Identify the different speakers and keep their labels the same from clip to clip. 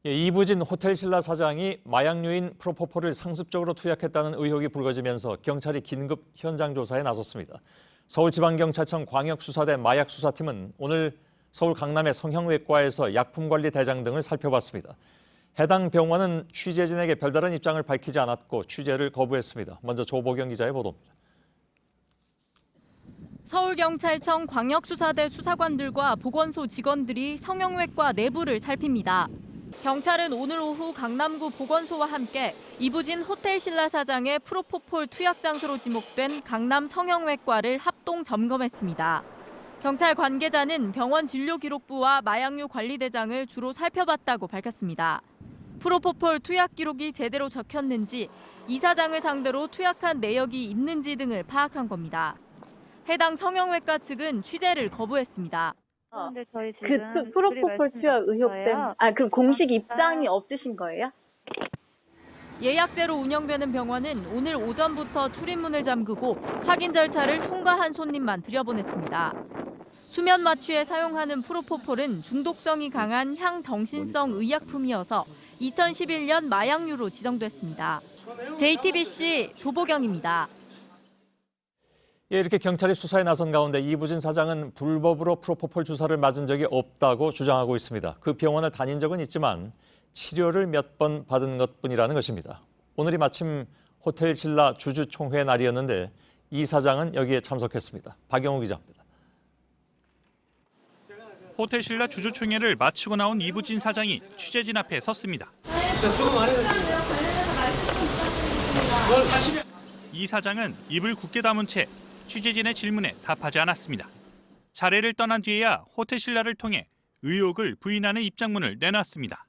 Speaker 1: 예, 이부진 호텔신라 사장이 마약류인 프로포폴을 상습적으로 투약했다는 의혹이 불거지면서 경찰이 긴급 현장 조사에 나섰습니다. 서울지방경찰청 광역수사대 마약수사팀은 오늘 서울 강남의 성형외과에서 약품관리대장 등을 살펴봤습니다. 해당 병원은 취재진에게 별다른 입장을 밝히지 않았고 취재를 거부했습니다. 먼저 조보경 기자의 보도입니다.
Speaker 2: 서울경찰청 광역수사대 수사관들과 보건소 직원들이 성형외과 내부를 살핍니다. 경찰은 오늘 오후 강남구 보건소와 함께 이부진 호텔신라 사장의 프로포폴 투약 장소로 지목된 강남 성형외과를 합동 점검했습니다. 경찰 관계자는 병원 진료기록부와 마약류 관리대장을 주로 살펴봤다고 밝혔습니다. 프로포폴 투약 기록이 제대로 적혔는지, 이 사장을 상대로 투약한 내역이 있는지 등을 파악한 겁니다. 해당 성형외과 측은 취재를 거부했습니다.
Speaker 3: 근데 저희
Speaker 4: 그
Speaker 3: 지금
Speaker 4: 프로포폴 투약 의혹 때문에 그럼 공식 입장이 없으신 거예요?
Speaker 2: 예약제로 운영되는 병원은 오늘 오전부터 출입문을 잠그고 확인 절차를 통과한 손님만 들여보냈습니다. 수면 마취에 사용하는 프로포폴은 중독성이 강한 향정신성 의약품이어서 2011년 마약류로 지정됐습니다. JTBC 조보경입니다.
Speaker 1: 예, 이렇게 경찰이 수사에 나선 가운데 이부진 사장은 불법으로 프로포폴 주사를 맞은 적이 없다고 주장하고 있습니다. 그 병원을 다닌 적은 있지만 치료를 몇 번 받은 것뿐이라는 것입니다. 오늘이 마침 호텔신라 주주총회 날이었는데 이 사장은 여기에 참석했습니다. 박영우 기자입니다.
Speaker 5: 호텔신라 주주총회를 마치고 나온 이부진 사장이 취재진 앞에 섰습니다.
Speaker 6: 수고 많으셨습니다.
Speaker 5: 이 사장은 입을 굳게 다문 채 취재진의 질문에 답하지 않았습니다. 자리를 떠난 뒤에야 호텔신라를 통해 의혹을 부인하는 입장문을 내놨습니다.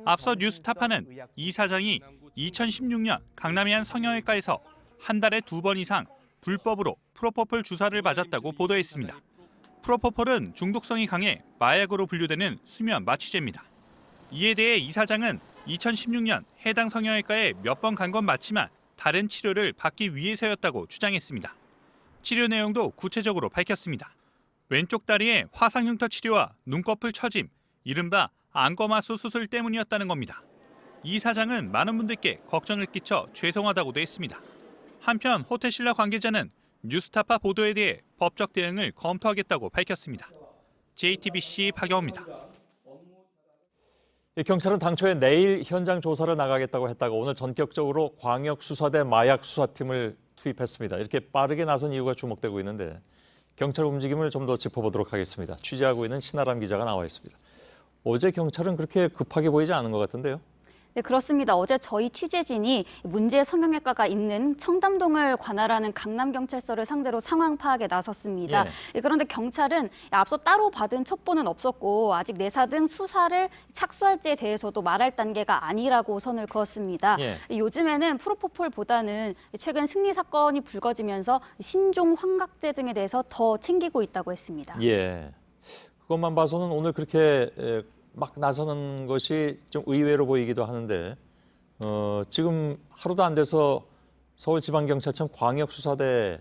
Speaker 5: 앞서 뉴스타파는 이 사장이 2016년 강남의 한 성형외과에서 한 달에 2번 이상 불법으로 프로포폴 주사를 맞았다고 보도했습니다. 프로포폴은 중독성이 강해 마약으로 분류되는 수면 마취제입니다. 이에 대해 이 사장은 2016년 해당 성형외과에 몇 번 간 건 맞지만 다른 치료를 받기 위해서였다고 주장했습니다. 치료 내용도 구체적으로 밝혔습니다. 왼쪽 다리에 화상 흉터 치료와 눈꺼풀 처짐, 이른바 안검하수 수술 때문이었다는 겁니다. 이 사장은 많은 분들께 걱정을 끼쳐 죄송하다고도 했습니다. 한편 호텔신라 관계자는 뉴스타파 보도에 대해 법적 대응을 검토하겠다고 밝혔습니다. JTBC 박영우입니다.
Speaker 1: 경찰은 당초에 내일 현장 조사를 나가겠다고 했다가 오늘 전격적으로 광역수사대 마약수사팀을 투입했습니다. 이렇게 빠르게 나선 이유가 주목되고 있는데 경찰 움직임을 좀 더 짚어보도록 하겠습니다. 취재하고 있는 신아람 기자가 나와 있습니다. 어제 경찰은 그렇게 급하게 보이지 않은 것 같은데요?
Speaker 7: 네, 그렇습니다. 어제 저희 취재진이 문제 성형외과가 있는 청담동을 관할하는 강남경찰서를 상대로 상황 파악에 나섰습니다.
Speaker 1: 예.
Speaker 7: 그런데 경찰은 앞서 따로 받은 첩보는 없었고 아직 내사 등 수사를 착수할지에 대해서도 말할 단계가 아니라고 선을 그었습니다.
Speaker 1: 예.
Speaker 7: 요즘에는 프로포폴보다는 최근 승리 사건이 불거지면서 신종 환각제 등에 대해서 더 챙기고 있다고 했습니다.
Speaker 1: 예. 그것만 봐서는 오늘 그렇게 막 나서는 것이 좀 의외로 보이기도 하는데 지금 하루도 안 돼서 서울지방경찰청 광역수사대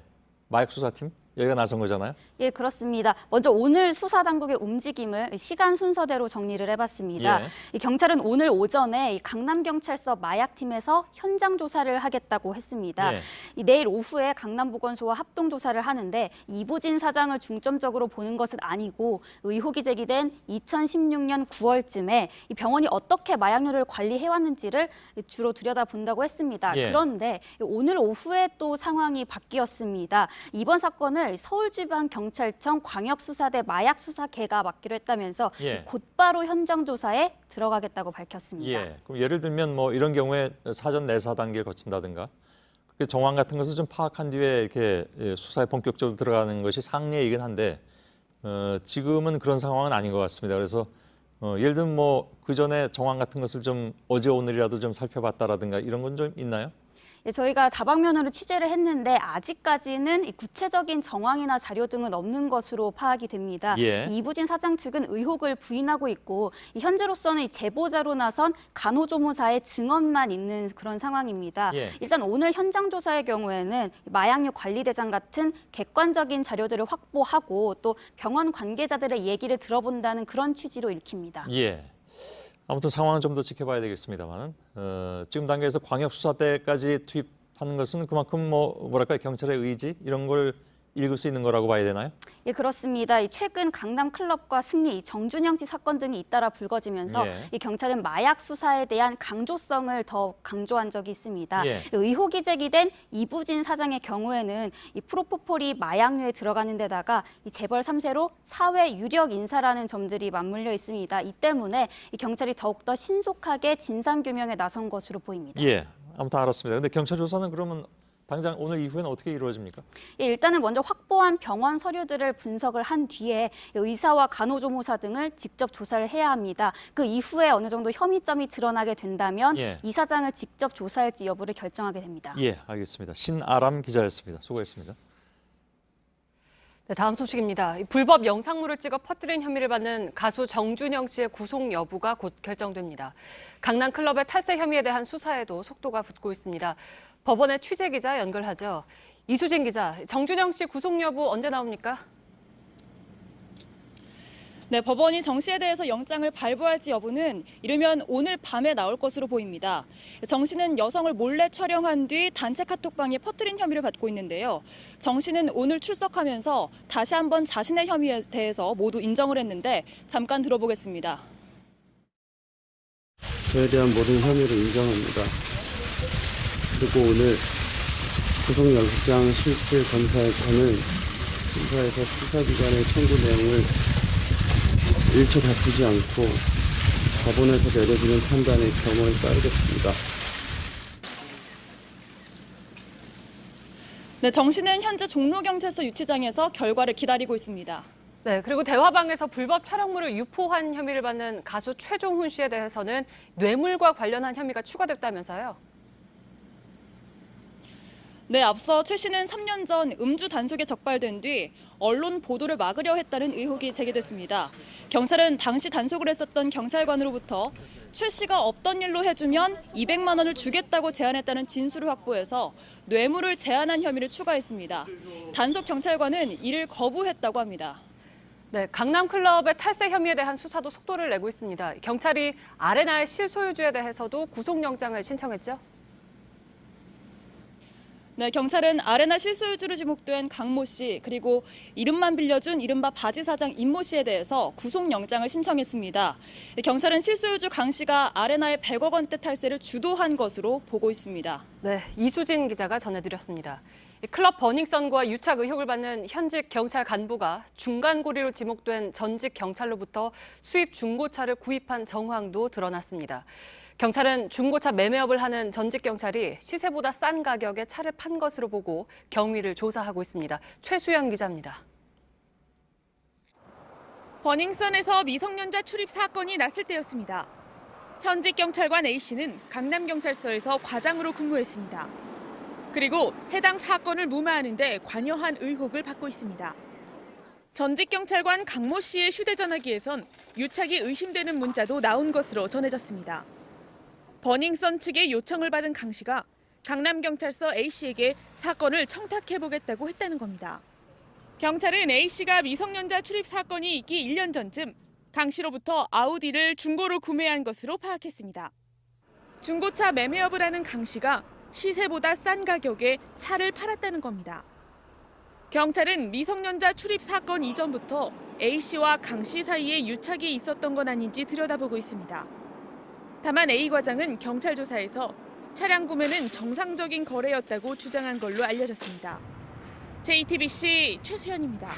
Speaker 1: 마약수사팀 여기가 나선 거잖아요?
Speaker 7: 예, 그렇습니다. 먼저 오늘 수사 당국의 움직임을 시간 순서대로 정리를 해봤습니다.
Speaker 1: 예.
Speaker 7: 이 경찰은 오늘 오전에 이 강남경찰서 마약팀에서 현장 조사를 하겠다고 했습니다.
Speaker 1: 예.
Speaker 7: 이 내일 오후에 강남보건소와 합동 조사를 하는데 이부진 사장을 중점적으로 보는 것은 아니고 의혹이 제기된 2016년 9월쯤에 이 병원이 어떻게 마약류를 관리해왔는지를 주로 들여다본다고 했습니다.
Speaker 1: 예.
Speaker 7: 그런데 오늘 오후에 또 상황이 바뀌었습니다. 이번 사건을 서울지방경찰청 광역수사대 마약수사계가 맡기로 했다면서
Speaker 1: 예.
Speaker 7: 곧바로 현장 조사에 들어가겠다고 밝혔습니다.
Speaker 1: 예. 그럼 예를 들면 뭐 이런 경우에 사전 내사 단계를 거친다든가 그 정황 같은 것을 좀 파악한 뒤에 이렇게 수사에 본격적으로 들어가는 것이 상례이긴 한데 지금은 그런 상황은 아닌 것 같습니다. 그래서 예를 들면 뭐 그 전에 정황 같은 것을 좀 어제 오늘이라도 좀 살펴봤다라든가 이런 건 좀 있나요?
Speaker 7: 예, 저희가 다방면으로 취재를 했는데 아직까지는 이 구체적인 정황이나 자료 등은 없는 것으로 파악이 됩니다.
Speaker 1: 예.
Speaker 7: 이부진 사장 측은 의혹을 부인하고 있고 현재로서는 이 제보자로 나선 간호조무사의 증언만 있는 그런 상황입니다.
Speaker 1: 예.
Speaker 7: 일단 오늘 현장 조사의 경우에는 마약류 관리대장 같은 객관적인 자료들을 확보하고 또 병원 관계자들의 얘기를 들어본다는 그런 취지로 읽힙니다.
Speaker 1: 예. 아무튼 상황은 좀 더 지켜봐야 되겠습니다만 지금 단계에서 광역수사대까지 투입하는 것은 그만큼 뭐랄까요, 경찰의 의지 이런 걸 읽을 수 있는 거라고 봐야 되나요?
Speaker 7: 예, 그렇습니다. 이 최근 강남 클럽과 승리, 정준영 씨 사건 등이 잇따라 불거지면서
Speaker 1: 예.
Speaker 7: 이 경찰은 마약 수사에 대한 강조성을 더 강조한 적이 있습니다.
Speaker 1: 예.
Speaker 7: 의혹이 제기된 이부진 사장의 경우에는 이 프로포폴이 마약류에 들어가는 데다가 이 재벌 3세로 사회 유력 인사라는 점들이 맞물려 있습니다. 이 때문에 이 경찰이 더욱더 신속하게 진상규명에 나선 것으로 보입니다.
Speaker 1: 예, 아무튼 알았습니다. 근데 경찰 조사는 그러면 당장 오늘 이후에는 어떻게 이루어집니까?
Speaker 7: 예, 일단은 먼저 확보한 병원 서류들을 분석을 한 뒤에 의사와 간호조무사 등을 직접 조사를 해야 합니다. 그 이후에 어느 정도 혐의점이 드러나게 된다면
Speaker 1: 예.
Speaker 7: 이 사장을 직접 조사할지 여부를 결정하게 됩니다.
Speaker 1: 예, 알겠습니다. 신아람 기자였습니다. 수고했습니다.
Speaker 3: 네, 다음 소식입니다. 불법 영상물을 찍어 퍼뜨린 혐의를 받는 가수 정준영 씨의 구속 여부가 곧 결정됩니다. 강남 클럽의 탈세 혐의에 대한 수사에도 속도가 붙고 있습니다. 법원의 취재 기자 연결하죠. 이수진 기자, 정준영 씨 구속 여부 언제 나옵니까?
Speaker 6: 네, 법원이 정 씨에 대해서 영장을 발부할지 여부는 이르면 오늘 밤에 나올 것으로 보입니다. 정 씨는 여성을 몰래 촬영한 뒤 단체 카톡방에 퍼뜨린 혐의를 받고 있는데요. 정 씨는 오늘 출석하면서 다시 한번 자신의 혐의에 대해서 모두 인정을 했는데 잠깐 들어보겠습니다.
Speaker 8: 저에 대한 모든 혐의를 인정합니다. 그리고 오늘 구속영장 실질 검사에서는 검사에서 수사기관의 청구 내용을 일체 다투지 않고 법원에서 내려지는 판단에 겸허히 따르겠습니다.
Speaker 6: 네, 정 씨는 현재 종로경찰서 유치장에서 결과를 기다리고 있습니다.
Speaker 3: 네, 그리고 대화방에서 불법 촬영물을 유포한 혐의를 받는 가수 최종훈 씨에 대해서는 뇌물과 관련한 혐의가 추가됐다면서요?
Speaker 6: 네, 앞서 최 씨는 3년 전 음주 단속에 적발된 뒤 언론 보도를 막으려 했다는 의혹이 제기됐습니다. 경찰은 당시 단속을 했었던 경찰관으로부터 최 씨가 없던 일로 해주면 200만 원을 주겠다고 제안했다는 진술을 확보해서 뇌물을 제안한 혐의를 추가했습니다. 단속 경찰관은 이를 거부했다고 합니다.
Speaker 3: 네, 강남 클럽의 탈세 혐의에 대한 수사도 속도를 내고 있습니다. 경찰이 아레나의 실소유주에 대해서도 구속영장을 신청했죠?
Speaker 6: 네, 경찰은 아레나 실소유주로 지목된 강모 씨 그리고 이름만 빌려준 이른바 바지 사장 임모 씨에 대해서 구속영장을 신청했습니다. 경찰은 실소유주 강 씨가 아레나의 100억 원대 탈세를 주도한 것으로 보고 있습니다.
Speaker 3: 네, 이수진 기자가 전해드렸습니다. 클럽 버닝썬과 유착 의혹을 받는 현직 경찰 간부가 중간고리로 지목된 전직 경찰로부터 수입 중고차를 구입한 정황도 드러났습니다. 경찰은 중고차 매매업을 하는 전직 경찰이 시세보다 싼 가격에 차를 판 것으로 보고 경위를 조사하고 있습니다. 최수연 기자입니다.
Speaker 9: 버닝썬에서 미성년자 출입 사건이 났을 때였습니다. 현직 경찰관 A씨는 강남경찰서에서 과장으로 근무했습니다. 그리고 해당 사건을 무마하는 데 관여한 의혹을 받고 있습니다. 전직 경찰관 강모 씨의 휴대전화기에선 유착이 의심되는 문자도 나온 것으로 전해졌습니다. 버닝썬 측의 요청을 받은 강 씨가 강남경찰서 A씨에게 사건을 청탁해보겠다고 했다는 겁니다. 경찰은 A씨가 미성년자 출입 사건이 있기 1년 전쯤 강 씨로부터 아우디를 중고로 구매한 것으로 파악했습니다. 중고차 매매업을 하는 강 씨가 시세보다 싼 가격에 차를 팔았다는 겁니다. 경찰은 미성년자 출입 사건 이전부터 A씨와 강 씨 사이에 유착이 있었던 건 아닌지 들여다보고 있습니다. 다만 A 과장은 경찰 조사에서 차량 구매는 정상적인 거래였다고 주장한 걸로 알려졌습니다. JTBC 최수연입니다.